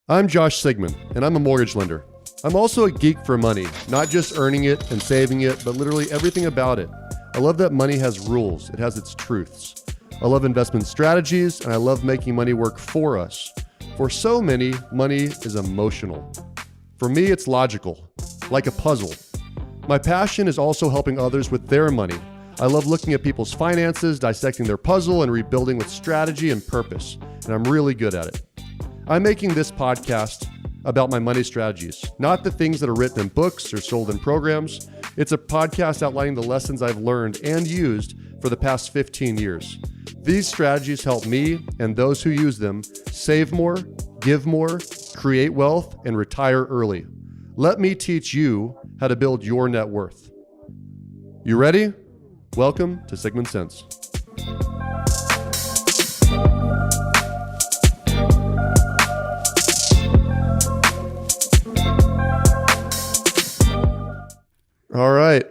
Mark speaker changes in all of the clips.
Speaker 1: I'm Josh Sigman, and I'm a mortgage lender. I'm also a geek for money, not just earning it and saving it, but literally everything about it. I love that money has rules. It has its truths. I love investment strategies, and I love making money work for us. For so many, money is emotional. For me, it's logical, like a puzzle. My passion is also helping others with their money. I love looking at people's finances, dissecting their puzzle, and rebuilding with strategy and purpose, and I'm really good at it. I'm making this podcast about my money strategies, not the things that are written in books or sold in programs. It's a podcast outlining the lessons I've learned and used for the past 15 years. These strategies help me and those who use them save more, give more, create wealth, and retire early. Let me teach you how to build your net worth. You ready? Welcome to Sigman Sense. All right.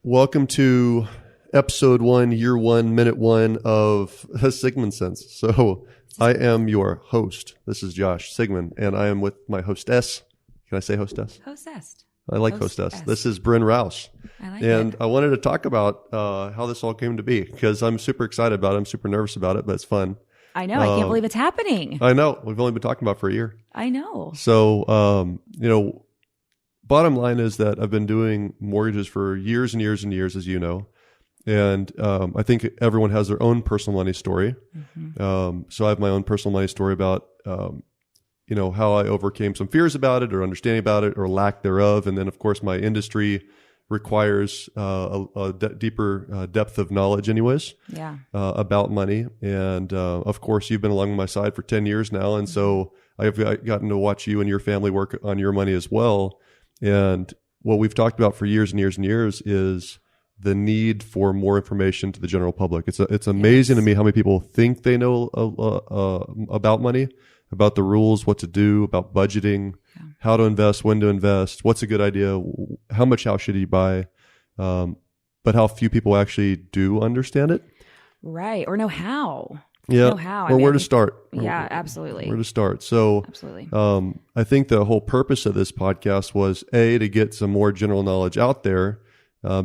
Speaker 1: Welcome to episode 1, year 1, minute 1 of Sigman Sense. So I am your host. This is Josh Sigman, and I am with my hostess. Can I say hostess?
Speaker 2: Hostess.
Speaker 1: I like hostess. This is Bryn Rouse.
Speaker 2: I like
Speaker 1: and
Speaker 2: it.
Speaker 1: I wanted to talk about how this all came to be because I'm super excited about it. I'm super nervous about it, but it's fun.
Speaker 2: I know. I can't believe it's happening.
Speaker 1: I know. We've only been talking about it for a year.
Speaker 2: I know.
Speaker 1: So, bottom line is that I've been doing mortgages for years and years and years, as you know. And I think everyone has their own personal money story. Mm-hmm. So I have my own personal money story about, how I overcame some fears about it or understanding about it or lack thereof. And then, of course, my industry requires a deeper depth of knowledge anyways about money. And, of course, you've been along my side for 10 years now. And so I've gotten to watch you and your family work on your money as well. And what we've talked about for years and years and years is the need for more information to the general public. It's amazing to me how many people think they know about money, about the rules, what to do, about budgeting, how to invest, when to invest, what's a good idea, how much house should you buy, but how few people actually do understand it.
Speaker 2: Right. Or know how.
Speaker 1: Yeah.
Speaker 2: Know how.
Speaker 1: Or where to start.
Speaker 2: Yeah, absolutely.
Speaker 1: Where to start. So
Speaker 2: absolutely.
Speaker 1: I think the whole purpose of this podcast was to get some more general knowledge out there,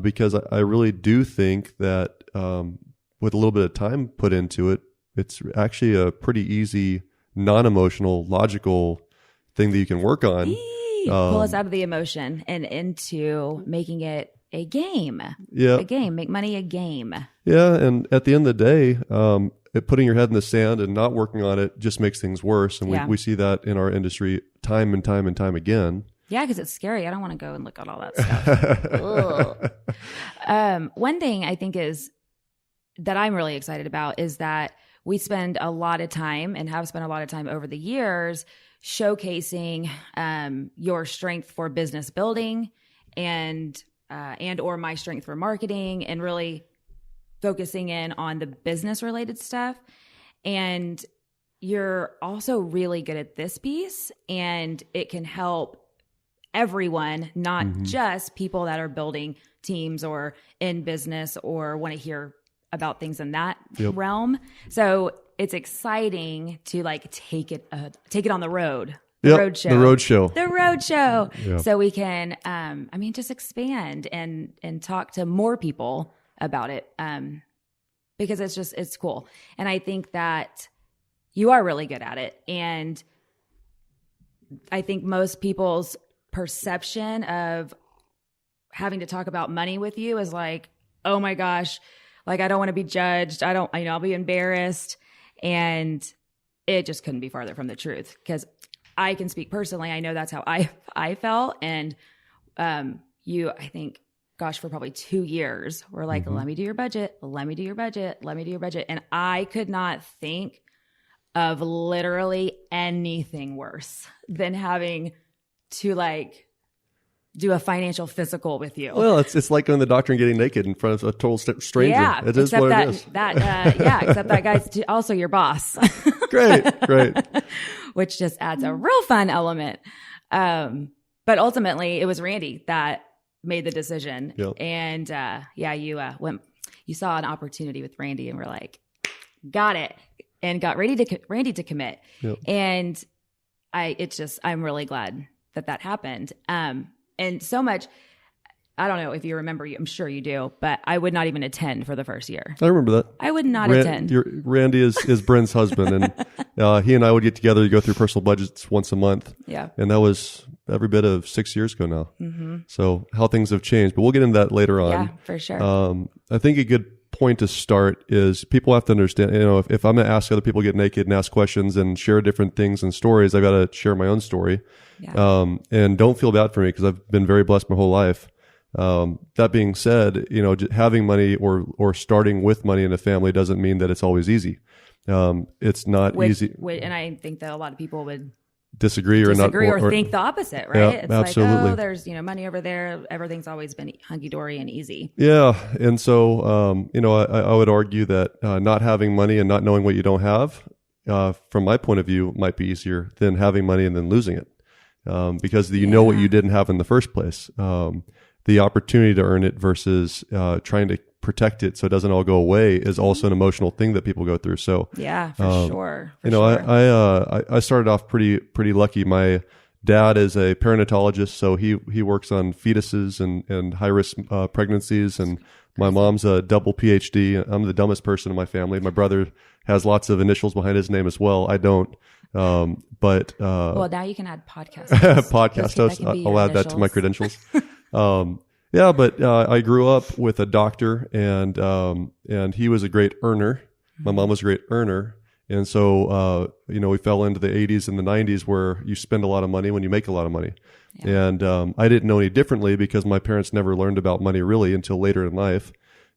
Speaker 1: because I really do think that with a little bit of time put into it, it's actually a pretty easy, non-emotional, logical thing that you can work on.
Speaker 2: Pull us out of the emotion and into making it a game.
Speaker 1: Yeah.
Speaker 2: A game. Make money a game.
Speaker 1: Yeah. And at the end of the day, putting your head in the sand and not working on it just makes things worse. And we see that in our industry time and time and time again. Yeah,
Speaker 2: because it's scary. I don't want to go and look at all that stuff. One thing I think is that I'm really excited about is that we spend a lot of time and have spent a lot of time over the years showcasing your strength for business building and or my strength for marketing, and really focusing in on the business related stuff. And you're also really good at this piece, and it can help everyone, not just people that are building teams or in business or want to hear about things in that realm. So it's exciting to take it on the road. The road show. Yep. So we can, just expand and talk to more people about it. Because it's cool. And I think that you are really good at it. And I think most people's perception of having to talk about money with you is like, oh my gosh, I don't want to be judged. I'll be embarrassed. And it just couldn't be farther from the truth, because I can speak personally. I know that's how I felt. And you, I think, gosh, for probably 2 years, we're like, let me do your budget. Let me do your budget. Let me do your budget. And I could not think of literally anything worse than having to do a financial physical with you.
Speaker 1: Well, it's like going to the doctor and getting naked in front of a total stranger.
Speaker 2: Yeah,
Speaker 1: it is what it is.
Speaker 2: Except that guy's also your boss.
Speaker 1: Great.
Speaker 2: Which just adds a real fun element. But ultimately, it was Randy that made the decision. Yep. And you saw an opportunity with Randy and were like, got it, and got Randy to commit.
Speaker 1: Yep.
Speaker 2: And I'm really glad that happened. And so much, I don't know if you remember, I'm sure you do, but I would not even attend for the first year.
Speaker 1: I remember that.
Speaker 2: I would not attend.
Speaker 1: Randy is Bryn's husband, and he and I would get together to go through personal budgets once a month.
Speaker 2: Yeah.
Speaker 1: And that was every bit of 6 years ago now. Mm-hmm. So how things have changed, but we'll get into that later on.
Speaker 2: Yeah, for sure.
Speaker 1: I think a good point to start is people have to understand, if I'm going to ask other people to get naked and ask questions and share different things and stories, I've got to share my own story.
Speaker 2: Yeah.
Speaker 1: And don't feel bad for me because I've been very blessed my whole life. That being said, having money or starting with money in a family doesn't mean that it's always easy. It's not easy.
Speaker 2: And I think that a lot of people would
Speaker 1: disagree or
Speaker 2: think the opposite, right?
Speaker 1: Yeah,
Speaker 2: it's
Speaker 1: absolutely.
Speaker 2: like, oh, there's, money over there. Everything's always been hunky dory and easy.
Speaker 1: Yeah. And so, I would argue that, not having money and not knowing what you don't have, from my point of view, might be easier than having money and then losing it. Because you know what you didn't have in the first place. The opportunity to earn it versus trying to protect it so it doesn't all go away is also an emotional thing that people go through. So
Speaker 2: yeah, for sure.
Speaker 1: I started off pretty lucky. My dad is a perinatologist, so he works on fetuses and high risk pregnancies. And my mom's a double PhD. I'm the dumbest person in my family. My brother has lots of initials behind his name as well. I don't. But
Speaker 2: now you can add podcast
Speaker 1: host. I'll add that to my credentials. But I grew up with a doctor, and he was a great earner. My mom was a great earner, and so we fell into the 80s and the 90s where you spend a lot of money when you make a lot of money. Yeah. And I didn't know any differently because my parents never learned about money really until later in life.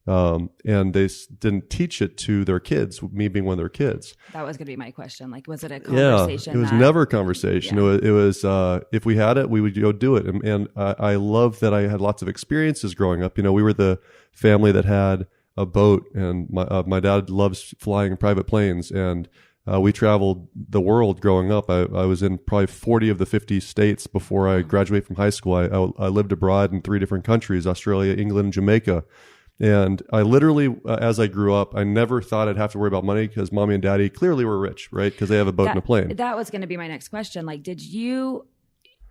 Speaker 1: And they didn't teach it to their kids, me being one of their kids.
Speaker 2: That was going to be my question. Like, was it a conversation?
Speaker 1: Yeah, it was never a conversation. Yeah. It was if we had it, we would go do it. And I love that I had lots of experiences growing up. We were the family that had a boat, and my dad loves flying private planes, and we traveled the world growing up. I was in probably 40 of the 50 states before I graduated from high school. I lived abroad in 3 different countries: Australia, England, and Jamaica. And I literally, as I grew up, I never thought I'd have to worry about money because mommy and daddy clearly were rich, right? Because they have a boat and a plane.
Speaker 2: That was going to be my next question. Like, did you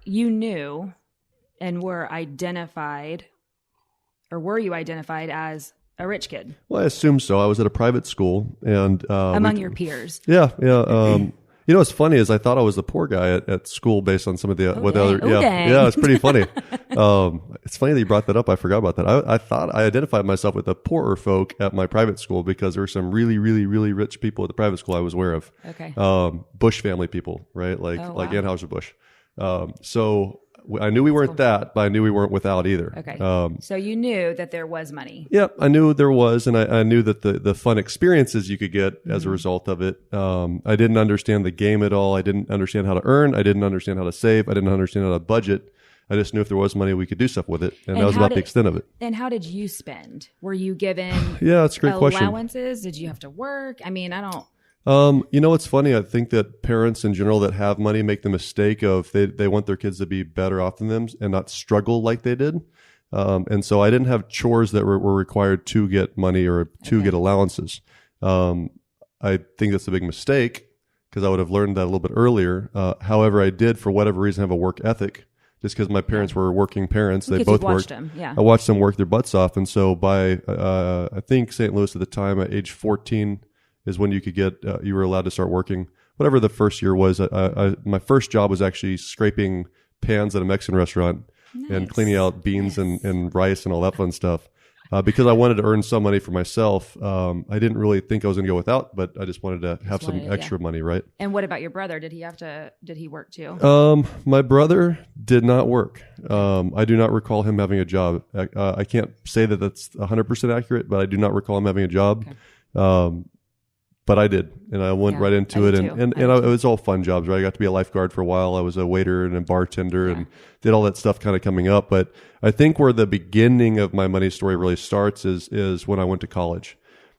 Speaker 2: knew and were identified, or were you identified as a rich kid?
Speaker 1: Well, I assume so. I was at a private school, and
Speaker 2: among your peers.
Speaker 1: Yeah. What's funny is I thought I was the poor guy at school based on some of the
Speaker 2: dang.
Speaker 1: It's pretty funny. It's funny that you brought that up. I forgot about that. I thought I identified myself with the poorer folk at my private school because there were some really, really, really rich people at the private school I was aware of.
Speaker 2: Okay.
Speaker 1: Bush family people, right? Like Anheuser-Busch. So I knew we weren't that, but I knew we weren't without either.
Speaker 2: Okay. So you knew that there was money.
Speaker 1: Yeah, I knew there was, and I knew that the fun experiences you could get as a result of it. I didn't understand the game at all. I didn't understand how to earn. I didn't understand how to save. I didn't understand how to budget. I just knew if there was money, we could do stuff with it, and that was about the extent of it.
Speaker 2: And how did you spend? Were you given
Speaker 1: that's a great question.
Speaker 2: Allowances? Did you have to work? I mean, I don't...
Speaker 1: What's funny? I think that parents in general that have money make the mistake of they want their kids to be better off than them and not struggle like they did. And so I didn't have chores that were required to get money or to get allowances. I think that's a big mistake because I would have learned that a little bit earlier. However, I did, for whatever reason, have a work ethic. Just because my parents were working parents, they both worked.
Speaker 2: Them, yeah.
Speaker 1: I watched them work their butts off. And so by, I think St. Louis at the time, at age 14, is when you could get, you were allowed to start working. Whatever the first year was, my first job was actually scraping pans at a Mexican restaurant and cleaning out beans and rice and all that fun stuff. Because I wanted to earn some money for myself. I didn't really think I was going to go without, but I just wanted to have some extra money, right?
Speaker 2: And what about your brother? Did he work too?
Speaker 1: My brother did not work. I do not recall him having a job. I can't say that that's 100% accurate, but I do not recall him having a job. Okay. But I did, and I went right into it, and it was all fun jobs, right? I got to be a lifeguard for a while. I was a waiter and a bartender and did all that stuff kind of coming up. But I think where the beginning of my money story really starts is when I went to college.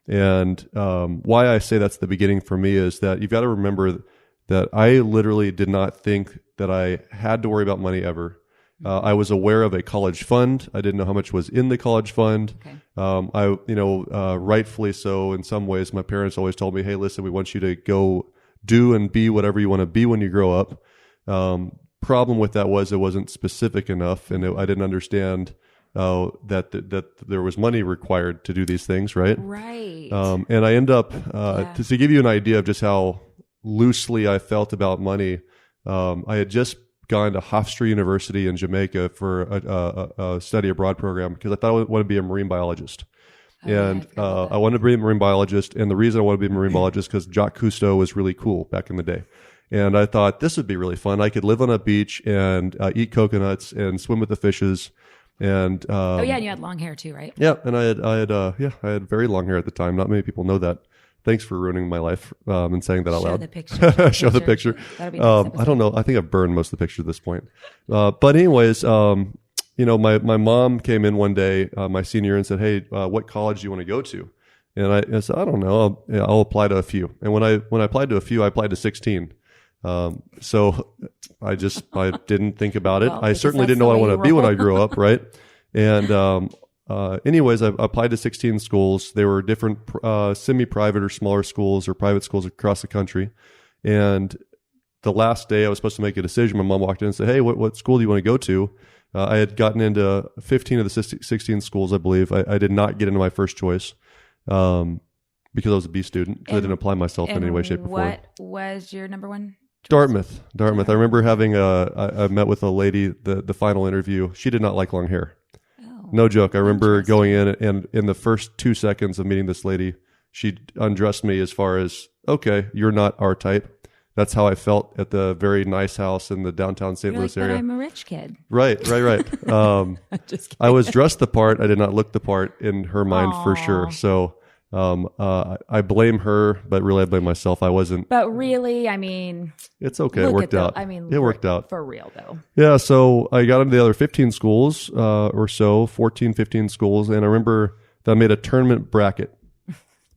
Speaker 1: And why I say that's the beginning for me is that you've got to remember that I literally did not think that I had to worry about money ever. I was aware of a college fund. I didn't know how much was in the college fund. Okay. Rightfully so in some ways, my parents always told me, hey, listen, we want you to go do and be whatever you want to be when you grow up. Problem with that was it wasn't specific enough, and I didn't understand that there was money required to do these things, right?
Speaker 2: Right.
Speaker 1: And I end up to give you an idea of just how loosely I felt about money. I had just gone to Hofstra University in Jamaica for a study abroad program because I thought I wanted to be a marine biologist. And I wanted to be a marine biologist. And the reason I wanted to be a marine biologist because Jacques Cousteau was really cool back in the day. And I thought this would be really fun. I could live on a beach and eat coconuts and swim with the fishes. And
Speaker 2: and you had long hair too, right?
Speaker 1: Yeah, and I had very long hair at the time. Not many people know that. Thanks for ruining my life and saying that out loud.
Speaker 2: Show the picture.
Speaker 1: Show the picture.
Speaker 2: That'll be nice.
Speaker 1: I don't know. I think I've burned most of the picture at this point. But anyways, my mom came in one day, my senior year, and said, "Hey, what college do you want to go to?" And I said, "I don't know. I'll apply to a few." And when I applied to a few, I applied to 16. So I didn't think about it.
Speaker 2: Well,
Speaker 1: I certainly didn't know what I want to be when I grew up, right? And anyways, I applied to 16 schools. They were different semi-private or smaller schools or private schools across the country. And the last day I was supposed to make a decision, my mom walked in and said, "Hey, what school do you want to go to?" I had gotten into 15 of the 16 schools, I believe. I did not get into my first choice because I was a B student. I didn't apply myself in any way, shape, or form.
Speaker 2: What was your number one choice?
Speaker 1: Dartmouth. I remember having I met with a lady, the final interview. She did not like long hair. No joke. I remember going in, and in the first 2 seconds of meeting this lady, she undressed me as far as, okay, you're not our type. That's how I felt at the very nice house in the downtown St. Louis area.
Speaker 2: I'm a rich kid.
Speaker 1: Right.
Speaker 2: Just kidding.
Speaker 1: I was dressed the part. I did not look the part in her mind for sure. So I blame her, but really I blame myself. I wasn't.
Speaker 2: But really, I mean,
Speaker 1: it's okay. It worked out. It worked out.
Speaker 2: For real, though.
Speaker 1: Yeah. So I got into the other 15 schools or so, 14, 15 schools. And I remember that I made a tournament bracket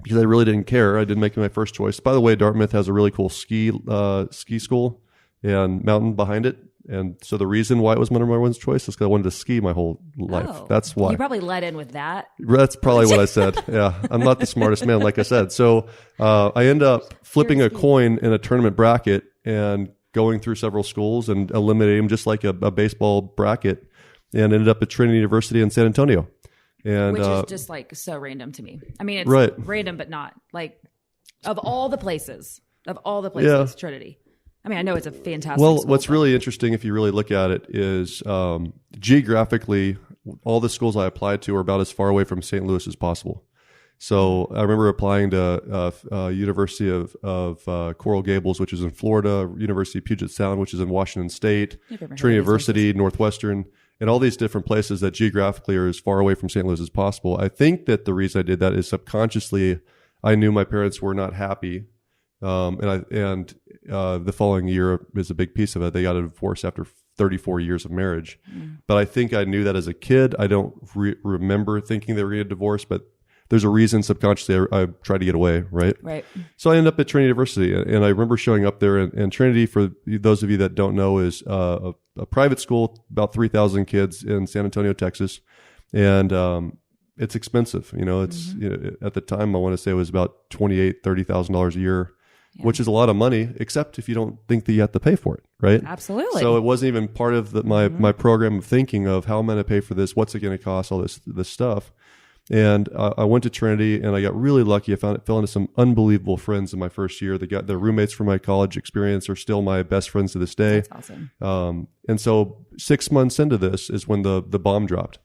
Speaker 1: because I really didn't care. I didn't make my first choice. By the way, Dartmouth has a really cool ski school and mountain behind it. And so the reason why it was my number one choice is because I wanted to ski my whole life.
Speaker 2: Oh,
Speaker 1: that's why.
Speaker 2: You probably let in with that.
Speaker 1: That's probably what I said. Yeah. I'm not the smartest man, like I said. So I end up flipping a coin in a tournament bracket and going through several schools and eliminating them just like a baseball bracket, and ended up at Trinity University in San Antonio. And
Speaker 2: which is just like so random to me. I mean, it's random, but not like of all the places, Trinity. I mean, I know it's a fantastic school.
Speaker 1: What's really interesting, if you really look at it, is geographically, all the schools I applied to are about as far away from St. Louis as possible. So I remember applying to University of Coral Gables, which is in Florida, University of Puget Sound, which is in Washington State, Trinity University, Northwestern, and all these different places that geographically are as far away from St. Louis as possible. I think that the reason I did that is subconsciously I knew my parents were not happy. And the following year is a big piece of it. They got a divorce after 34 years of marriage. But I think I knew that as a kid. I don't remember thinking they were going to divorce, but there's a reason subconsciously I tried to get away, right?
Speaker 2: Right.
Speaker 1: So I ended up at Trinity University, and I remember showing up there. And Trinity, for those of you that don't know, is a private school, about 3,000 kids in San Antonio, Texas, and it's expensive. It's at the time I want to say it was about $28,000-$30,000 a year. Yeah. Which is a lot of money, except if you don't think that you have to pay for it, right?
Speaker 2: Absolutely.
Speaker 1: So it wasn't even part of my program of thinking of how am I going to pay for this, what's it going to cost, all this stuff. And I went to Trinity, and I got really lucky. I fell into some unbelievable friends in my first year. The roommates from my college experience are still my best friends to this day.
Speaker 2: That's awesome.
Speaker 1: And so 6 months into this is when the bomb dropped.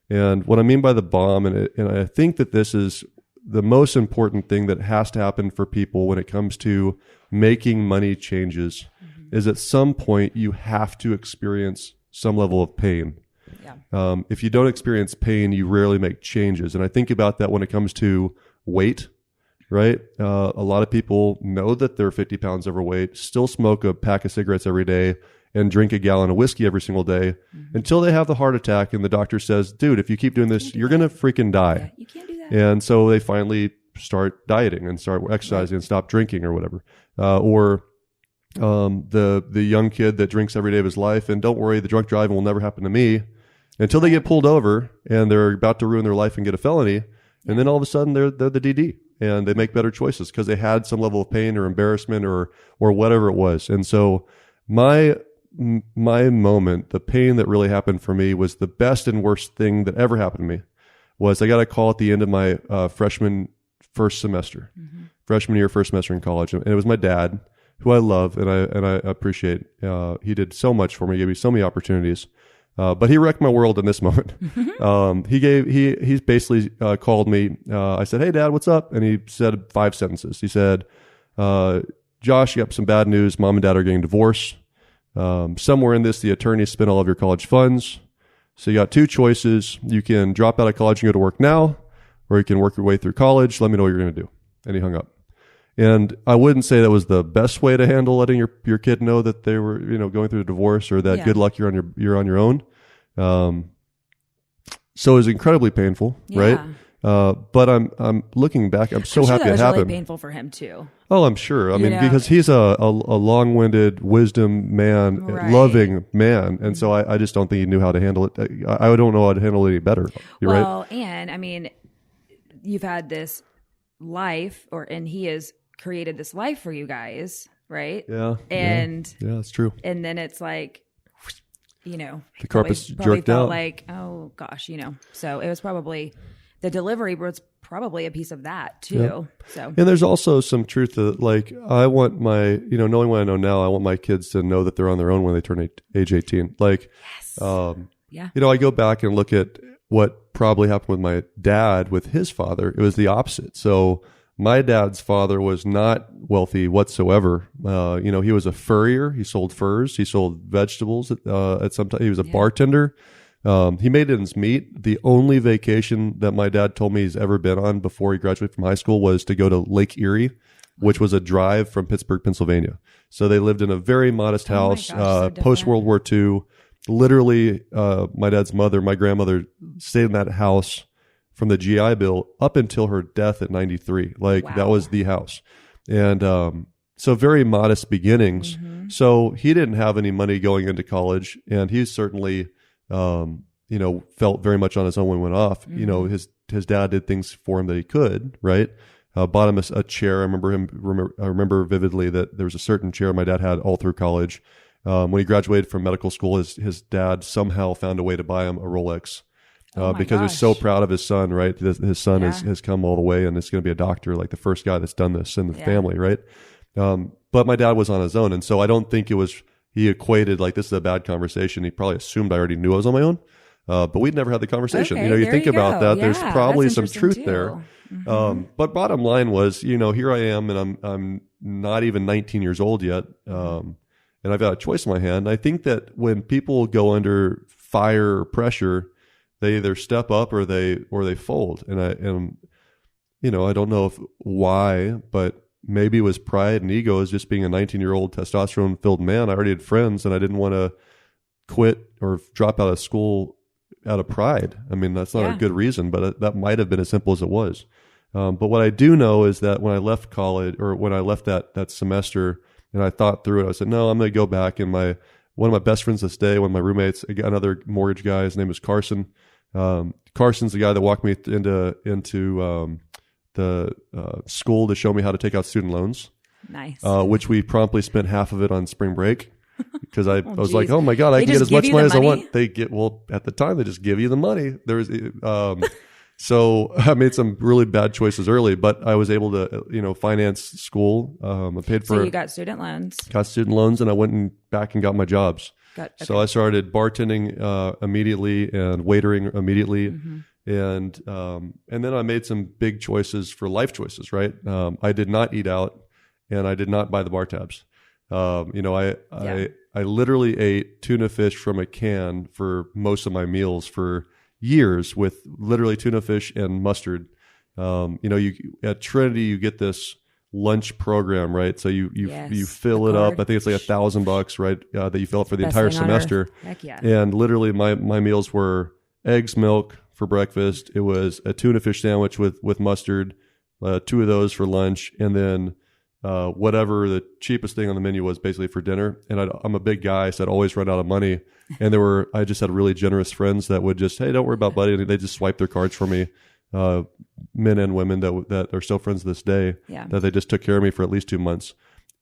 Speaker 1: And what I mean by the bomb, and I think that this is the most important thing that has to happen for people when it comes to making money changes is at some point you have to experience some level of pain. Yeah. If you don't experience pain, you rarely make changes. And I think about that when it comes to weight, right? A lot of people know that they're 50 pounds overweight, still smoke a pack of cigarettes every day and drink a gallon of whiskey every single day until they have the heart attack and the doctor says, dude, if you keep doing this, you're going to freaking die.
Speaker 2: Yeah, you can't do that.
Speaker 1: And so they finally start dieting and start exercising and stop drinking or whatever. Or the young kid that drinks every day of his life, and don't worry, the drunk driving will never happen to me, until they get pulled over and they're about to ruin their life and get a felony. And then all of a sudden they're the DD and they make better choices because they had some level of pain or embarrassment or whatever it was. And so my my moment, the pain that really happened for me was the best and worst thing that ever happened to me was I got a call at the end of my freshman first semester, freshman year, first semester in college. And it was my dad, who I love and I appreciate. He did so much for me, gave me so many opportunities. But he wrecked my world in this moment. He's basically called me. I said, "Hey, Dad, what's up?" And he said 5 sentences. He said, "Josh, you got some bad news. Mom and Dad are getting divorced. Somewhere in this, the attorney spent all of your college funds. So you got 2 choices. You can drop out of college and go to work now, or you can work your way through college. Let me know what you're going to do." And he hung up. And I wouldn't say that was the best way to handle letting your kid know that they were, going through a divorce, or that good luck, you're on your own. So it was incredibly painful, right? But I'm looking back, I'm so happy it happened.
Speaker 2: Really painful for him too.
Speaker 1: Oh, I'm sure. I mean, because he's a long-winded wisdom man, loving man. And so I just don't think he knew how to handle it. I don't know how to handle it any better. Right.
Speaker 2: And I mean, you've had this life and he has created this life for you guys, right?
Speaker 1: Yeah.
Speaker 2: And
Speaker 1: yeah, that's true.
Speaker 2: And then it's like,
Speaker 1: the carpet's
Speaker 2: probably
Speaker 1: jerked
Speaker 2: felt
Speaker 1: out.
Speaker 2: like, oh gosh, so it was probably, the delivery was probably a piece of that too.
Speaker 1: Yeah.
Speaker 2: So,
Speaker 1: and there's also some truth to like, I want my, knowing what I know now, I want my kids to know that they're on their own when they turn age 18. Like,
Speaker 2: yeah.
Speaker 1: I go back and look at what probably happened with my dad, with his father. It was the opposite. So my dad's father was not wealthy whatsoever. He was a furrier. He sold furs. He sold vegetables at some time. He was a bartender. He made ends meet. The only vacation that my dad told me he's ever been on before he graduated from high school was to go to Lake Erie, which was a drive from Pittsburgh, Pennsylvania. So they lived in a very modest house, post World War II. Literally, my dad's mother, my grandmother, stayed in that house from the GI Bill up until her death at 93. That was the house. And so very modest beginnings. So he didn't have any money going into college, and he certainly felt very much on his own when he went off. His dad did things for him that he could, right? Bought him a chair. I remember vividly that there was a certain chair my dad had all through college. When he graduated from medical school, his dad somehow found a way to buy him a Rolex. Because he was so proud of his son, right? His son has come all the way and is going to be a doctor, like the first guy that's done this in the family, right? But my dad was on his own. And so I don't think he equated like, this is a bad conversation. He probably assumed I already knew I was on my own. But we'd never had the conversation.
Speaker 2: Okay,
Speaker 1: you think about that. There's probably some truth
Speaker 2: too.
Speaker 1: there. But bottom line was, here I am, and I'm not even 19 years old yet. And I've got a choice in my hand. I think that when people go under fire or pressure, they either step up or they fold. And I don't know why, but maybe it was pride and ego as just being a 19-year-old testosterone-filled man. I already had friends, and I didn't want to quit or drop out of school out of pride. I mean, that's not a good reason, but that might have been as simple as it was. But what I do know is that when I left college, or when I left that semester, and I thought through it, I said, no, I'm going to go back. And one of my best friends this day, one of my roommates, another mortgage guy, his name is Carson. Carson's the guy that walked me into the school to show me how to take out student loans.
Speaker 2: Nice.
Speaker 1: Which we promptly spent half of it on spring break, because I was like, oh my God, I can get as much money as I want. At the time, they just give you the money. So I made some really bad choices early, but I was able to, finance school. I paid for.
Speaker 2: So you got student loans.
Speaker 1: Got student loans, and I went back and got my jobs.
Speaker 2: Okay.
Speaker 1: So I started bartending immediately and waitering immediately, and then I made some big choices for life choices. Right, I did not eat out, and I did not buy the bar tabs. I literally ate tuna fish from a can for most of my meals for years, with literally tuna fish and mustard. You at Trinity, you get this lunch program, right? So you fill it up. I think it's like $1,000, right? That you fill up for the entire semester.
Speaker 2: Heck yeah.
Speaker 1: And literally my meals were eggs, milk for breakfast. It was a tuna fish sandwich with mustard, 2 of those for lunch, and then whatever the cheapest thing on the menu was basically for dinner. And I'm a big guy, so I'd always run out of money. And I just had really generous friends that would just, hey, don't worry about buddy. And they just swipe their cards for me. Men and women that are still friends to this day, that they just took care of me for at least 2 months.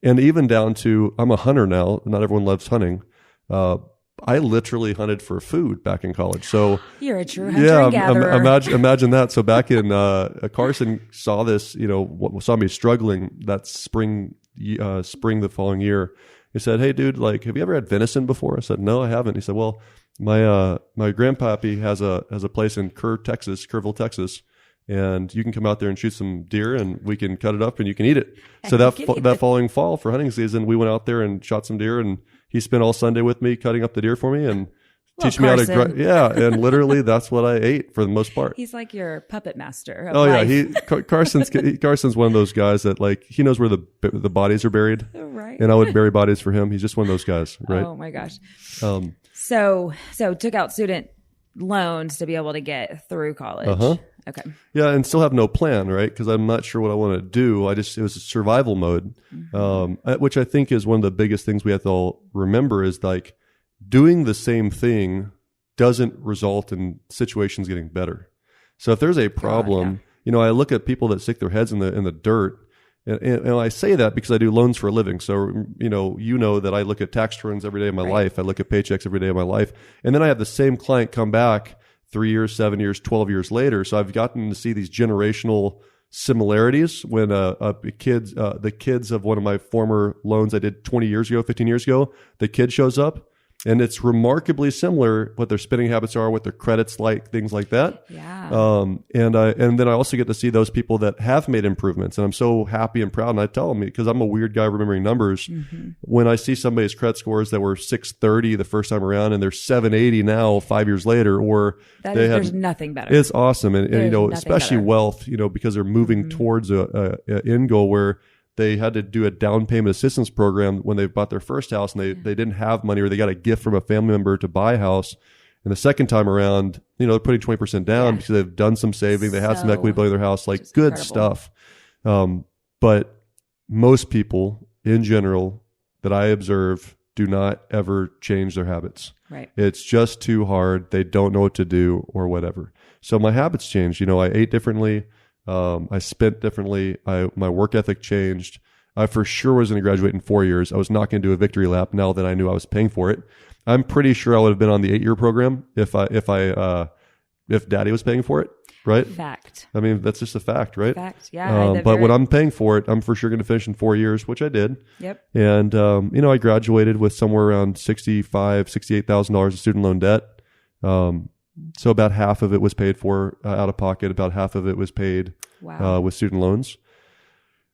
Speaker 1: And even down to, I'm a hunter now. Not everyone loves hunting. I literally hunted for food back in college. So
Speaker 2: you're a true hunter and gatherer.
Speaker 1: Imagine that. So back in Carson saw this, saw me struggling that spring the following year. He said, "Hey, dude, like, have you ever had venison before?" I said, "No, I haven't." He said, "Well, my grandpappy has a place in Kerrville, Texas, and you can come out there and shoot some deer, and we can cut it up, and you can eat it."
Speaker 2: And
Speaker 1: so that following fall for hunting season, we went out there and shot some deer, and he spent all Sunday with me cutting up the deer for me and teaching me how to and literally that's what I ate for the most part.
Speaker 2: He's like your puppet master.
Speaker 1: Carson's one of those guys that, like, he knows where the bodies are buried.
Speaker 2: Right.
Speaker 1: And I would bury bodies for him. He's just one of those guys, right?
Speaker 2: Oh my gosh. So took out student loans to be able to get through college. Okay.
Speaker 1: Yeah, and still have no plan, right? Because I'm not sure what I want to do. It was a survival mode, which I think is one of the biggest things we have to all remember is, like, doing the same thing doesn't result in situations getting better. So if there's a problem, I look at people that stick their heads in the dirt, and I say that because I do loans for a living. So, you know that I look at tax returns every day of my life. I look at paychecks every day of my life. And then I have the same client come back 3 years, 7 years, 12 years later. So I've gotten to see these generational similarities when the kids of one of my former loans I did 20 years ago, 15 years ago, the kid shows up. And it's remarkably similar what their spending habits are, what their credits like, things like that.
Speaker 2: Yeah.
Speaker 1: And then I also get to see those people that have made improvements, and I'm so happy and proud. And I tell them, because I'm a weird guy remembering numbers, when I see somebody's credit scores that were 630 the first time around and they're 780 now 5 years later, or
Speaker 2: there's nothing better.
Speaker 1: It's awesome, and especially better. Wealth, because they're moving towards a end goal where they had to do a down payment assistance program when they bought their first house, and they didn't have money, or they got a gift from a family member to buy a house. And the second time around, they're putting 20% down because they've done some saving. They had some equity building their house, like good incredible stuff. But most people in general that I observe do not ever change their habits.
Speaker 2: Right.
Speaker 1: It's just too hard. They don't know what to do or whatever. So my habits changed. I ate differently. I spent differently. My work ethic changed. I for sure was going to graduate in 4 years. I was not going to do a victory lap now that I knew I was paying for it. I'm pretty sure I would have been on the 8-year program if Daddy was paying for it, right?
Speaker 2: Fact.
Speaker 1: I mean, that's just a fact, right?
Speaker 2: Fact. Yeah.
Speaker 1: But when I'm paying for it, I'm for sure going to finish in 4 years, which I did.
Speaker 2: Yep.
Speaker 1: And I graduated with somewhere around $68,000 of student loan debt. So about half of it was paid for out of pocket. About half of it was paid with student loans.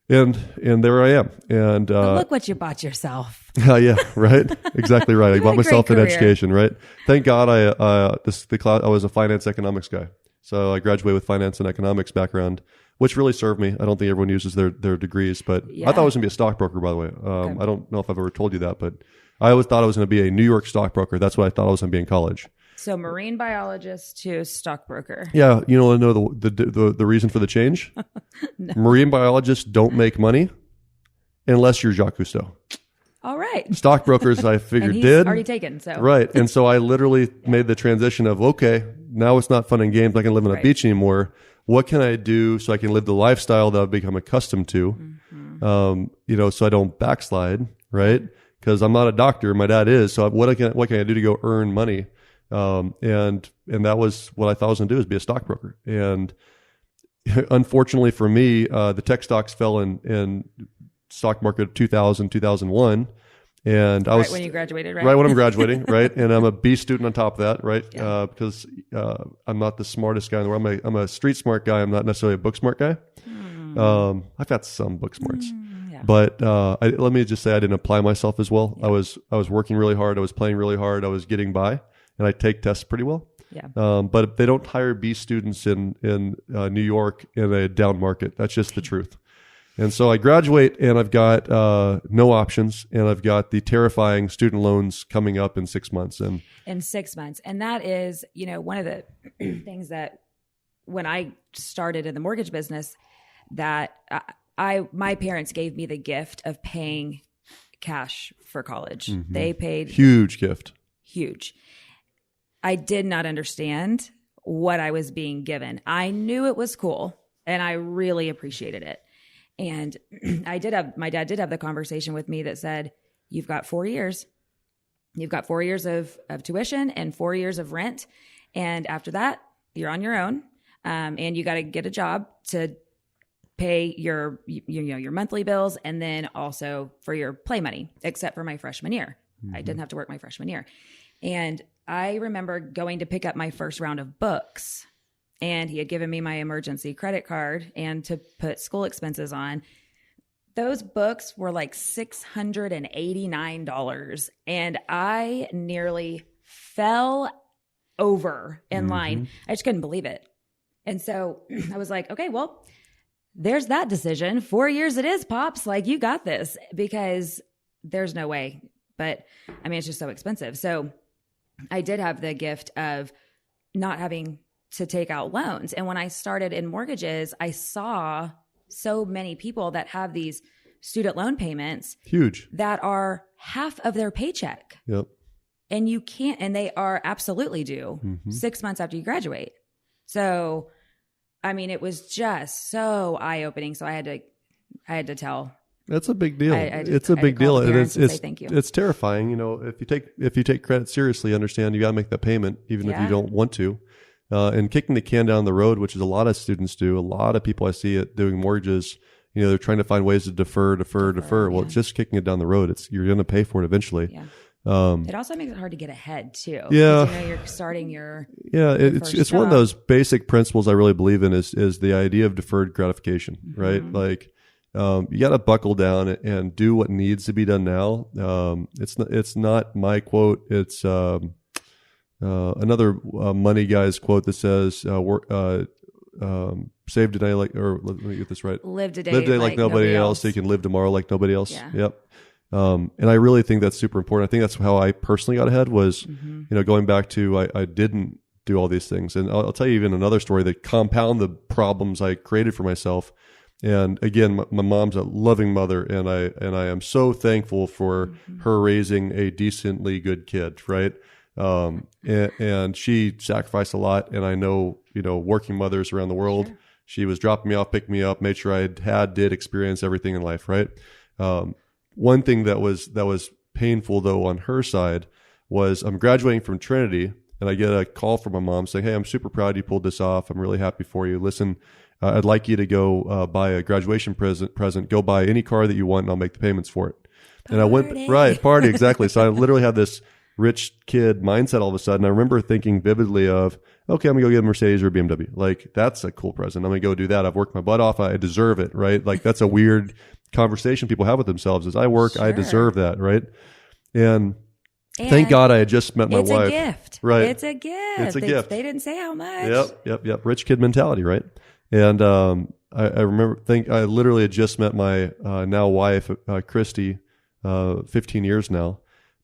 Speaker 1: And there I am. And
Speaker 2: but look what you bought yourself.
Speaker 1: Yeah, right. Exactly right. I bought myself an education, right? Thank God I was a finance economics guy. So I graduated with finance and economics background, which really served me. I don't think everyone uses their degrees, but I thought I was going to be a stockbroker, by the way. Okay. I don't know if I've ever told you that, but I always thought I was going to be a New York stockbroker. That's what I thought I was going to be in college.
Speaker 2: So marine biologist to stockbroker.
Speaker 1: Yeah. You want to know the reason for the change? No. Marine biologists don't make money unless you're Jacques Cousteau.
Speaker 2: All right.
Speaker 1: Stockbrokers, I figured,
Speaker 2: and he's
Speaker 1: did.
Speaker 2: already taken. So
Speaker 1: right. And so I literally made the transition of, okay, now it's not fun and games. I can live on a beach anymore. What can I do so I can live the lifestyle that I've become accustomed to? So I don't backslide, right? Because I'm not a doctor. My dad is. So what can I do to go earn money? And that was what I thought I was going to do, is be a stockbroker. And unfortunately for me, the tech stocks fell in stock market of 2000, 2001. And I was
Speaker 2: when you graduated, right?
Speaker 1: Right when I'm graduating, right? And I'm a B student on top of that, right? Yeah. Because I'm not the smartest guy in the world. I'm a street smart guy. I'm not necessarily a book smart guy. I've got some book smarts. But let me just say I didn't apply myself as well. Yeah. I was working really hard. I was playing really hard. I was getting by. And I take tests pretty well. Yeah. But they don't hire B students in New York in a down market. That's just the truth. And so I graduate and I've got no options, and I've got the terrifying student loans coming up in 6 months. In 6 months.
Speaker 2: And that is, one of the things that when I started in the mortgage business, that my parents gave me the gift of paying cash for college. Mm-hmm. They paid.
Speaker 1: Huge gift.
Speaker 2: Huge. I did not understand what I was being given. I knew it was cool and I really appreciated it. And my dad did have the conversation with me that said, you've got 4 years. You've got 4 years of tuition and 4 years of rent. And after that, you're on your own. And you got to get a job to pay your monthly bills, and then also for your play money, except for my freshman year. I didn't have to work my freshman year. And I remember going to pick up my first round of books, and he had given me my emergency credit card and to put school expenses on. Those books were like $689, and I nearly fell over in line. I just couldn't believe it. And so I was like, okay, well, there's that decision. 4 years it is, Pops. Like, you got this, because there's no way. But I mean, it's just so expensive. So I did have the gift of not having to take out loans. And when I started in mortgages, I saw so many people that have these student loan payments.
Speaker 1: Huge.
Speaker 2: That are half of their paycheck.
Speaker 1: Yep.
Speaker 2: And you can't, and they are absolutely due 6 months after you graduate. So, I mean, it was just so eye-opening. So I had to tell.
Speaker 1: That's a big deal. It's a big deal. And
Speaker 2: say thank you.
Speaker 1: It's terrifying. You know, if you take credit seriously, understand you got to make that payment, even if you don't want to. And kicking the can down the road, which is a lot of students do. A lot of people I see it doing mortgages, you know, they're trying to find ways to defer. Well, it's just kicking it down the road. You're going to pay for it eventually.
Speaker 2: Yeah. It also makes it hard to get ahead too.
Speaker 1: Yeah.
Speaker 2: You know, you're starting your
Speaker 1: it's one of those basic principles I really believe in is the idea of deferred gratification, right? Like, you got to buckle down and do what needs to be done now. It's not my quote. It's another money guy's quote that says, save today let me get this right.
Speaker 2: Live today
Speaker 1: like nobody else. So you can live tomorrow like nobody else.
Speaker 2: Yeah.
Speaker 1: Yep. And I really think that's super important. I think that's how I personally got ahead was, you know, going back to, I didn't do all these things. And I'll tell you even another story that compound the problems I created for myself. And again, my mom's a loving mother, and I am so thankful for her raising a decently good kid. Right. And she sacrificed a lot. And I know, you know, working mothers around the world, she was dropping me off, picking me up, made sure I did experience everything in life. Right. One thing that was painful though on her side was I'm graduating from Trinity, and I get a call from my mom saying, "Hey, I'm super proud you pulled this off. I'm really happy for you. Listen, I'd like you to go buy a graduation present. Go buy any car that you want, and I'll make the payments for it." And I went party exactly. So I literally had this rich kid mindset all of a sudden. I remember thinking vividly of, okay, I'm gonna go get a Mercedes or a BMW. Like, that's a cool present. I'm gonna go do that. I've worked my butt off. I deserve it, right? Like, that's a weird conversation people have with themselves is I work, I deserve that, right? And thank God I had just met my wife.
Speaker 2: It's a gift.
Speaker 1: Right.
Speaker 2: It's a gift.
Speaker 1: It's a gift.
Speaker 2: They didn't say how much.
Speaker 1: Yep. Rich kid mentality, right? And I remember, I literally had just met my now wife, Christy, 15 years now.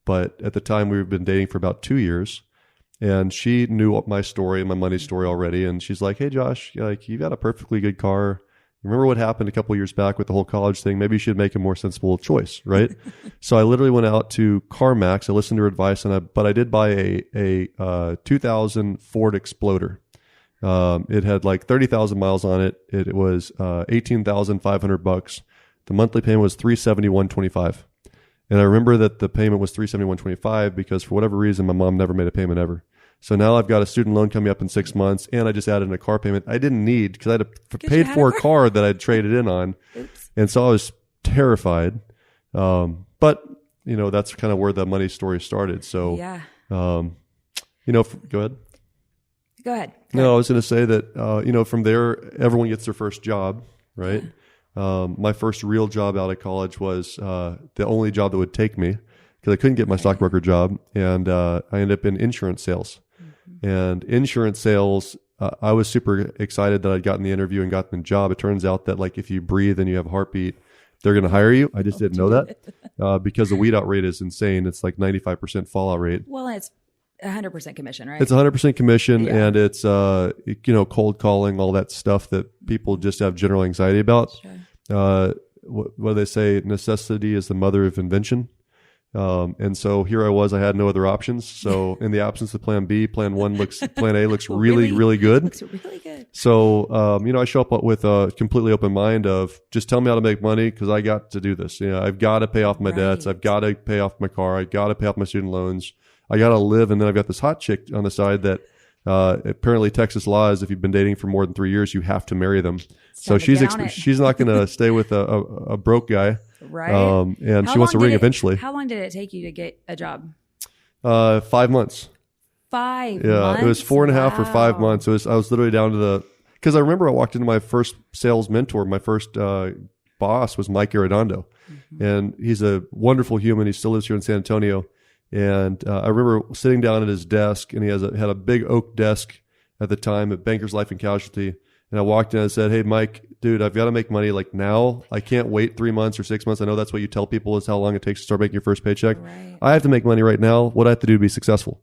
Speaker 1: But at the time, we've been dating for about 2 years. And she knew my story and my money story already. And she's like, "Hey, Josh, like, you got a perfectly good car. Remember what happened a couple of years back with the whole college thing? Maybe you should make a more sensible choice," right? So I literally went out to CarMax. I listened to her advice, but I did buy a 2000 Ford Exploder. It had like 30,000 miles on it. It was $18,500. The monthly payment was $371.25. And I remember that the payment was $371.25 because for whatever reason, my mom never made a payment ever. So now I've got a student loan coming up in 6 months, and I just added in a car payment I didn't need because I had paid for a car that I'd traded in on. Oops. And so I was terrified. But, you know, that's kind of where the money story started. So, you know, go ahead.
Speaker 2: Go ahead.
Speaker 1: No, I was going to say that, you know, from there, everyone gets their first job, right? My first real job out of college was the only job that would take me because I couldn't get my stockbroker job. And I ended up in insurance sales. And insurance sales, I was super excited that I'd gotten the interview and gotten the job. It turns out that, like, if you breathe and you have a heartbeat, they're going to hire you. I just didn't know that because the weed out rate is insane. It's like 95% fallout rate.
Speaker 2: Well, it's 100% commission, right?
Speaker 1: It's 100% commission, and it's you know, cold calling, all that stuff that people just have general anxiety about. Sure. What do they say? Necessity is the mother of invention. And so here I was, I had no other options. So in the absence of plan B, plan A looks really, really good.
Speaker 2: Looks really good.
Speaker 1: So, I show up with a completely open mind of just tell me how to make money because I got to do this. I've got to pay off my debts. I've got to pay off my car. I got to pay off my student loans. I got to live. And then I've got this hot chick on the side that, apparently Texas law is if you've been dating for more than 3 years, you have to marry them. So she's not going to stay with a broke guy.
Speaker 2: Right.
Speaker 1: And she wants a ring eventually.
Speaker 2: How long did it take you to get a job?
Speaker 1: 5 months.
Speaker 2: 5 months?
Speaker 1: Yeah, it was 4.5 or 5 months. I was literally down to because I remember I walked into my first sales mentor. My first boss was Mike Arredondo. And he's a wonderful human. He still lives here in San Antonio. And I remember sitting down at his desk, and he had a big oak desk at the time at Bankers Life and Casualty. And I walked in and I said, "Hey, Mike, dude, I've got to make money like now. I can't wait 3 months or 6 months. I know that's what you tell people is how long it takes to start making your first paycheck.
Speaker 2: Right.
Speaker 1: I have to make money right now. What I have to do to be successful."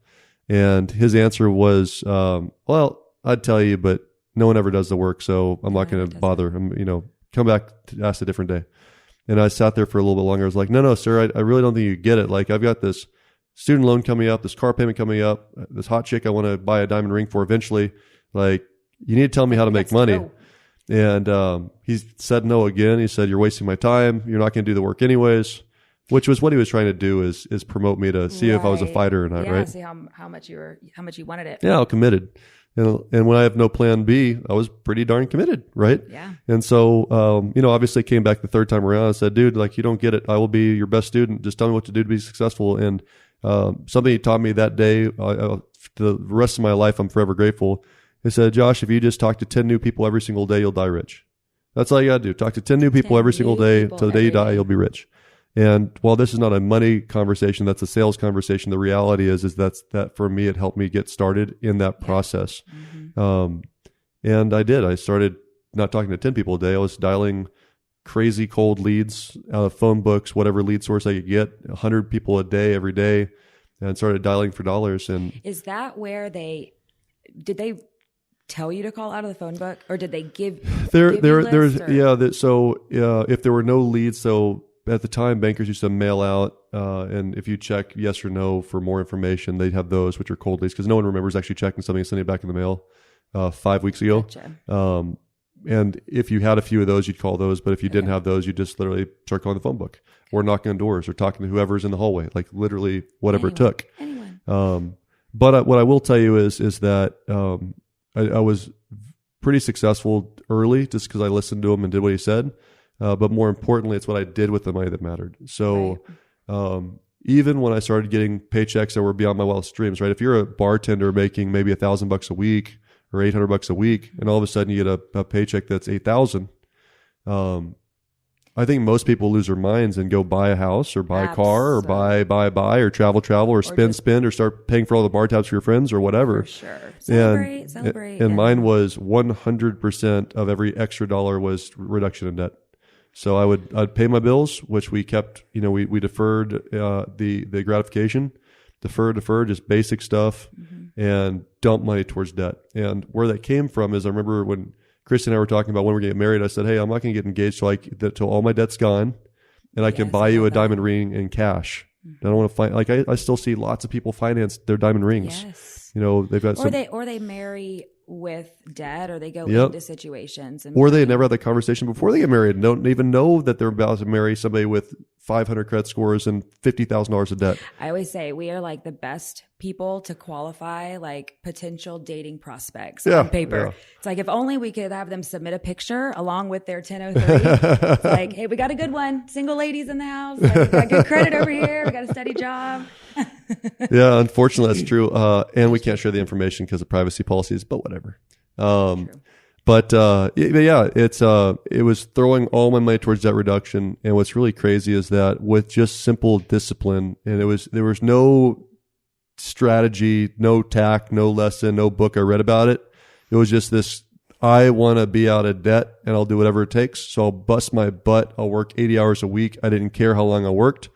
Speaker 1: And his answer was, "Well, I'd tell you, but no one ever does the work, so I'm not going to bother. Come back to ask a different day." And I sat there for a little bit longer. I was like, "No, sir, I really don't think you get it. Like, I've got this student loan coming up, this car payment coming up, this hot chick I want to buy a diamond ring for eventually. Like, you need to tell me how to make money." And he said no again. He said, "You're wasting my time. You're not going to do the work anyways," which was what he was trying to do is promote me to see if I was a fighter or not, right?
Speaker 2: See how much you wanted it.
Speaker 1: Yeah, I'm committed. And when I have no plan B, I was pretty darn committed, right?
Speaker 2: Yeah.
Speaker 1: And so, obviously came back the third time around and said, "Dude, like, you don't get it. I will be your best student. Just tell me what to do to be successful." And something he taught me that day, the rest of my life, I'm forever grateful. He said, "Josh, if you just talk to 10 new people every single day, you'll die rich. That's all you got to do. Talk to 10 new people every single day. Till the day you die, you'll be rich." And while this is not a money conversation, that's a sales conversation. The reality is that for me, it helped me get started in that process. Mm-hmm. And I did. I started not talking to 10 people a day. I was dialing crazy cold leads out of phone books, whatever lead source I could get, 100 people a day, every day, and started dialing for dollars. And
Speaker 2: is that where did they tell you to call out of the phone book, or did they give if there were no leads, so at the time, bankers used to mail out, and if you check yes or no for more information, they'd have those, which are cold leads, because no one remembers actually checking something and sending it back in the mail 5 weeks ago. Gotcha.
Speaker 1: And if you had a few of those, you'd call those. But if you didn't have those, you just literally start calling the phone book or knocking on doors or talking to whoever's in the hallway, like literally whatever it took. But what I will tell you is that I was pretty successful early just because I listened to him and did what he said. But more importantly, it's what I did with the money that mattered. So even when I started getting paychecks that were beyond my wildest dreams, right? If you're a bartender making maybe $1,000 a week or $800 a week, and all of a sudden you get a paycheck that's $8,000, I think most people lose their minds and go buy a house or buy a car or buy or travel or spend or start paying for all the bar tabs for your friends or whatever.
Speaker 2: For sure. Celebrate.
Speaker 1: And mine was 100% of every extra dollar was reduction in debt. So I'd pay my bills, which we kept, we deferred the gratification, deferred, just basic stuff, and dump money towards debt. And where that came from is I remember when Chris and I were talking about when we're getting married, I said, "Hey, I'm not going to get engaged till all my debt's gone, and I can buy you a diamond ring in cash." I don't want to I still see lots of people finance their diamond rings.
Speaker 2: Yes.
Speaker 1: They've got
Speaker 2: or they marry with debt, or they go into situations,
Speaker 1: or they never had that conversation before they get married and don't even know that they're about to marry somebody with 500 credit scores and $50,000 of debt.
Speaker 2: I always say we are like the best people to qualify like potential dating prospects on paper. Yeah. It's like if only we could have them submit a picture along with their 1003. It's like, "Hey, we got a good one. Single ladies in the house. Like, we got good credit over here. We got a steady job."
Speaker 1: Yeah, unfortunately, that's true. And we can't share the information because of privacy policies, but whatever. But it was throwing all my money towards debt reduction. And what's really crazy is that with just simple discipline, and there was no strategy, no tack, no lesson, no book I read about it. It was just this, I want to be out of debt and I'll do whatever it takes. So I'll bust my butt. I'll work 80 hours a week. I didn't care how long I worked.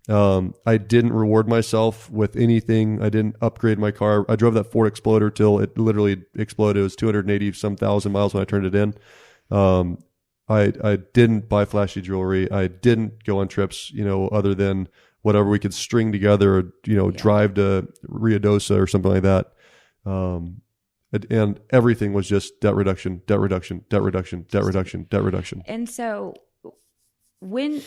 Speaker 1: I didn't reward myself with anything. I didn't upgrade my car. I drove that Ford Explorer till it literally exploded. It was 280 some thousand miles when I turned it in. I didn't buy flashy jewelry. I didn't go on trips, other than whatever we could string together, drive to Ruidoso or something like that. And everything was just debt reduction, debt reduction, debt reduction, debt reduction, debt reduction.
Speaker 2: And so when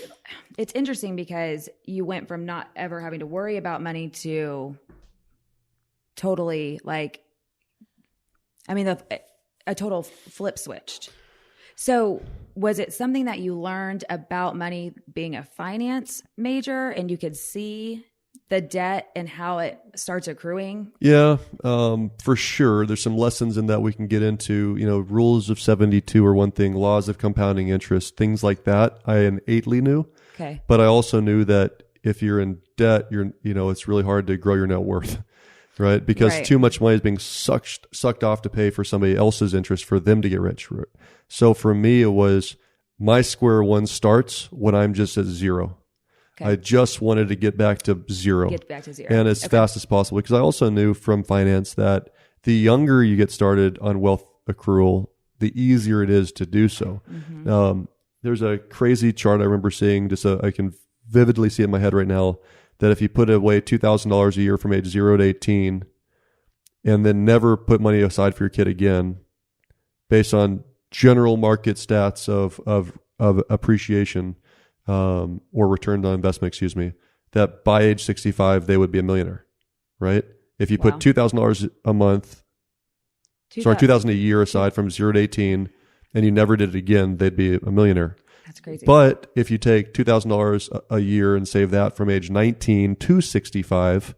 Speaker 2: it's interesting because you went from not ever having to worry about money to totally a total flip switched. So was it something that you learned about money being a finance major and you could see the debt and how it starts accruing?
Speaker 1: Yeah, for sure. There's some lessons in that we can get into, rules of 72 are one thing, laws of compounding interest, things like that. I innately knew.
Speaker 2: Okay.
Speaker 1: But I also knew that if you're in debt, it's really hard to grow your net worth, right? Because too much money is being sucked off to pay for somebody else's interest for them to get rich. So for me, it was my square one starts when I'm just at zero. Okay. I just wanted to get back to zero. And as fast as possible. Because I also knew from finance that the younger you get started on wealth accrual, the easier it is to do so. Mm-hmm. There's a crazy chart I remember seeing, I can vividly see it in my head right now, that if you put away $2,000 a year from age 0 to 18 and then never put money aside for your kid again, based on general market stats of appreciation, or return on investment, that by age 65, they would be a millionaire, right? If you put $2,000 a month, $2,000 a year aside from 0 to 18, and you never did it again, they'd be a millionaire.
Speaker 2: That's crazy.
Speaker 1: But if you take $2,000 a year and save that from age 19 to 65,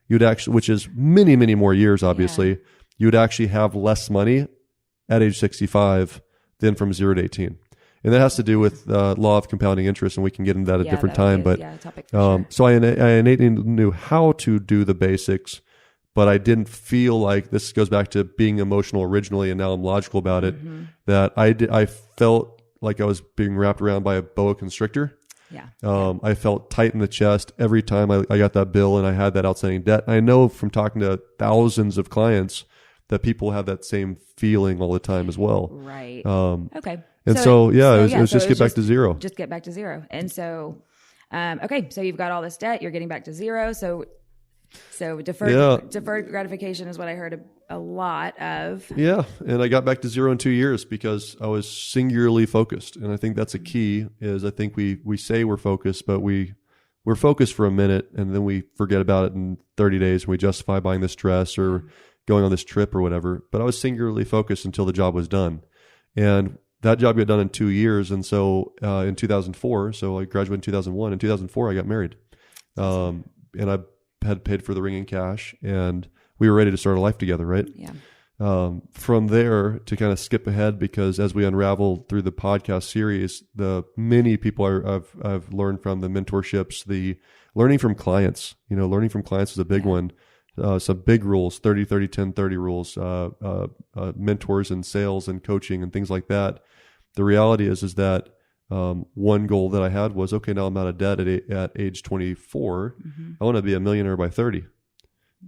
Speaker 1: you'd actually, which is many, many more years, obviously, you'd actually have less money at age 65 than from 0 to 18. And that has to do with law of compounding interest, and we can get into that at a different time. So I innately knew how to do the basics, but I didn't feel like, this goes back to being emotional originally, and now I'm logical about it, that I felt like I was being wrapped around by a boa constrictor. I felt tight in the chest every time I got that bill and I had that outstanding debt. I know from talking to thousands of clients that people have that same feeling all the time as well.
Speaker 2: Right. Okay.
Speaker 1: And it was just get back to zero.
Speaker 2: Just get back to zero. And so, so you've got all this debt, you're getting back to zero. So deferred gratification is what I heard a lot of. Yeah.
Speaker 1: And I got back to zero in 2 years because I was singularly focused. And I think that's a key, is I think we say we're focused, but we're focused for a minute and then we forget about it in 30 days and we justify buying this dress or going on this trip or whatever. But I was singularly focused until the job was done. And that job got done in 2 years. And so in 2004, so I graduated in 2001. In 2004, I got married. And I had paid for the ring in cash, and we were ready to start a life together, right? Yeah. From there, to kind of skip ahead, because as we unravel through the podcast series, the many people I've learned from, the mentorships, the learning from clients, learning from clients is a big one. Some big rules, 30, 30, 10, 30 rules, mentors and sales and coaching and things like that. The reality is that one goal that I had was, okay, now I'm out of debt at age 24. I want to be a millionaire by 30.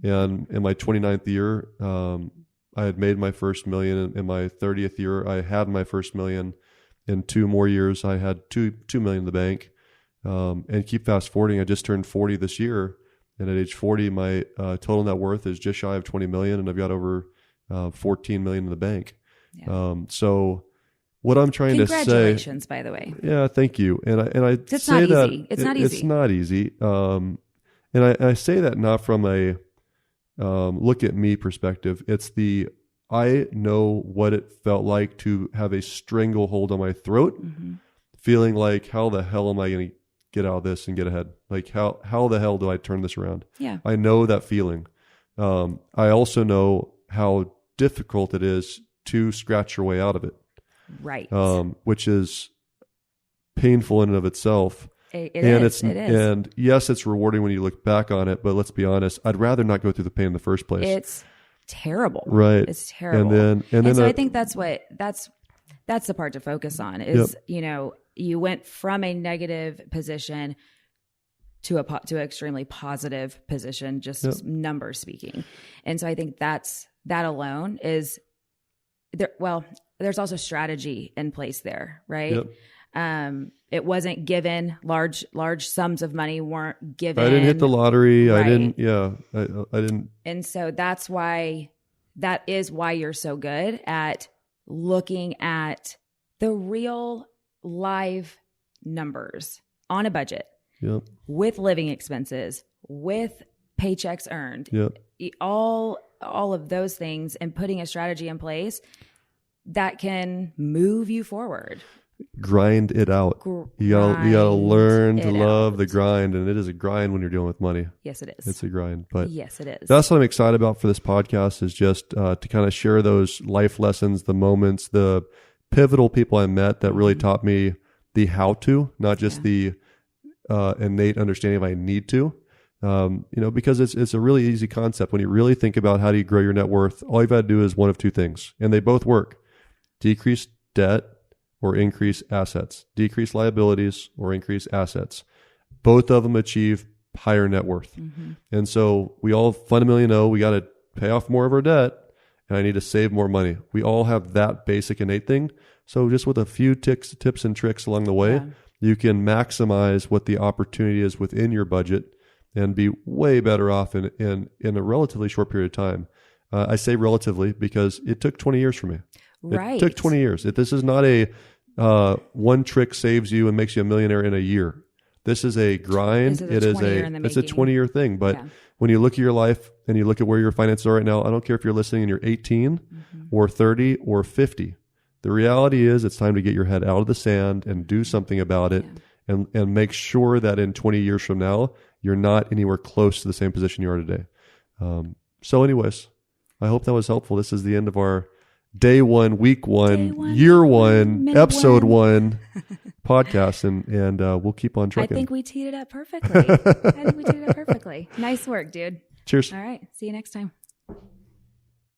Speaker 1: And in my 29th year, I had made my first million. In my 30th year, I had my first million. In 2 more years, I had $2 million in the bank. And keep fast forwarding, I just turned 40 this year. And at age 40, my total net worth is just shy of 20 million, and I've got over 14 million in the bank. Yeah. So what I'm trying to say,
Speaker 2: congratulations, by the way.
Speaker 1: Yeah, thank you. And I
Speaker 2: it's
Speaker 1: say
Speaker 2: not
Speaker 1: that
Speaker 2: easy. It's not easy.
Speaker 1: It's not easy. And I say that not from a look at me perspective. It's I know what it felt like to have a stranglehold on my throat, feeling like, how the hell am I going to get out of this and get ahead? Like, how the hell do I turn this around?
Speaker 2: Yeah.
Speaker 1: I know that feeling. I also know how difficult it is to scratch your way out of it.
Speaker 2: Right.
Speaker 1: Which is painful in and of itself.
Speaker 2: It is.
Speaker 1: And yes, it's rewarding when you look back on it, but let's be honest, I'd rather not go through the pain in the first place.
Speaker 2: It's terrible.
Speaker 1: Right.
Speaker 2: It's terrible.
Speaker 1: And then
Speaker 2: so I think that's the part to focus on is, you went from a negative position to an extremely positive position, just numbers speaking. And so I think that alone is there. Well, there's also strategy in place there, right? It wasn't given. Large sums of money weren't given.
Speaker 1: I didn't hit the lottery.
Speaker 2: Right.
Speaker 1: I didn't.
Speaker 2: And so that is why you're so good at looking at the real live numbers on a budget.
Speaker 1: Yep.
Speaker 2: With living expenses, with paychecks earned,
Speaker 1: yep.
Speaker 2: all of those things, and putting a strategy in place that can move you forward.
Speaker 1: Grind it out. You gotta learn to love the grind, and it is a grind when you're dealing with money.
Speaker 2: Yes, it is.
Speaker 1: It's a grind, but
Speaker 2: yes, it is.
Speaker 1: That's what I'm excited about for this podcast, is just to kind of share those life lessons, the moments, the pivotal people I met that really taught me the how to, not just the innate understanding of I need to. Because it's a really easy concept. When you really think about how do you grow your net worth, all you've got to do is one of two things, and they both work: decrease debt or increase assets, decrease liabilities or increase assets. Both of them achieve higher net worth. Mm-hmm. And so we all fundamentally know we got to pay off more of our debt, and I need to save more money. We all have that basic innate thing. So just with a few tips and tricks along the way, you can maximize what the opportunity is within your budget and be way better off in a relatively short period of time. I say relatively because it took 20 years for me.
Speaker 2: Right.
Speaker 1: It took 20 years. This is not a one trick saves you and makes you a millionaire in a year. This is a grind. It's a 20-year thing. But when you look at your life and you look at where your finances are right now, I don't care if you're listening and you're 18 or 30 or 50. The reality is it's time to get your head out of the sand and do something about it, and make sure that in 20 years from now, you're not anywhere close to the same position you are today. So anyways, I hope that was helpful. This is the end of our day one, week one, year one, episode one podcast, and we'll keep on trucking.
Speaker 2: I think we teed it up perfectly. Nice work, dude.
Speaker 1: Cheers.
Speaker 2: All right. See you next time.